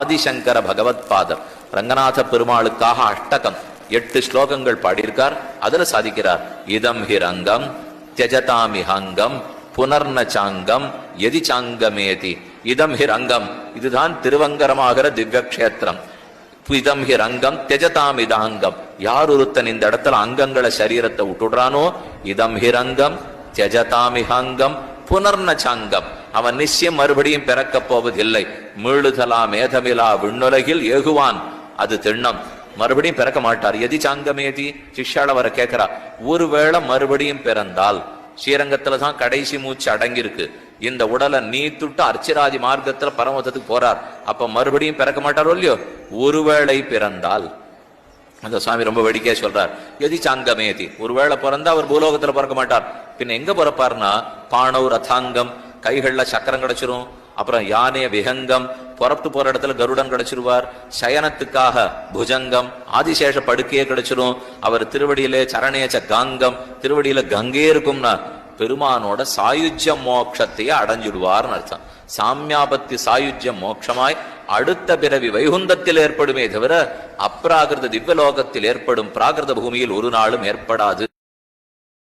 ஆதிசங்கர பகவத் father Ranganatha பெருமாளுக்காக அஷ்டகம் 8 ஸ்லோகங்கள் பாடியிருக்கார். அதுல சாதிக்கிறார், இதம் ஹிரங்கம் தியஜதாமிஹங்கம் புனர்ன சாங்கம் எதி சாங்கமேதி. இதம் ஹிரங்கம், இதுதான் திருவங்கரமாகிற திவ்ய கஷேத்திரம். இதம் ஹிரங்கம் தியஜதாமிதாங்கம், யார் ஒருத்தன் இந்த இடத்துல அங்கங்களை சரீரத்தை விட்டுடுறானோ, இதம் ஹிரங்கம் தியஜதாமிஹங்கம் புனர்ன சாங்கம், அவன் நிச்சயம் மறுபடியும் பிறக்கப் போவதில்லை. மீளுதலா மேதமிலா விண்ணுலகில் ஏகுவான், அது திண்ணம், மறுபடியும் பிறக்க மாட்டார். எதி சாங்கமேதி, சிஷ்யால வர கேட்கிறா, ஒருவேளை மறுபடியும் பிறந்தால், ஸ்ரீரங்கத்துலதான் கடைசி மூச்சு அடங்கியிருக்கு, இந்த உடலை நீத்துட்டு அர்ச்சிராதி மார்க்கத்துல பரமதத்துக்கு போறார், அப்ப மறுபடியும் பிறக்க மாட்டாரோ இல்லையோ, ஒருவேளை பிறந்தால், அந்த சுவாமி ரொம்ப வேடிக்கையா சொல்றார், எதி சாங்கமேதி, ஒருவேளை பிறந்தா அவர் பூலோகத்துல பிறக்க மாட்டார், பின்ன எங்க பிறப்பார்னா பாணவ் ரதாங்கம், கைகள்ல சக்கரம் கிடைச்சிரும், அப்புறம் யானைய விஹங்கம், புறப்பட்டு போற இடத்துல கருடன் கிடைச்சிருவார், சயனத்துக்காக புஜங்கம், ஆதிசேஷ படுக்கையே கிடைச்சிரும், அவர் திருவடியிலே சரணேச்ச காங்கம், திருவடியில கங்கே இருக்கும்னா பெருமானோட சாயுஜ்ய மோட்சத்தையே அடைஞ்சிடுவார்னு அர்த்தம். சாமியாபத்தி சாயுஜ்ய மோட்சமாய் அடுத்த பிறவி வைகுந்தத்தில் ஏற்படுமே தவிர அப்ராகிருத திவ்யலோகத்தில் ஏற்படும் பிராகிருத பூமியில் ஒரு நாளும் ஏற்படாது.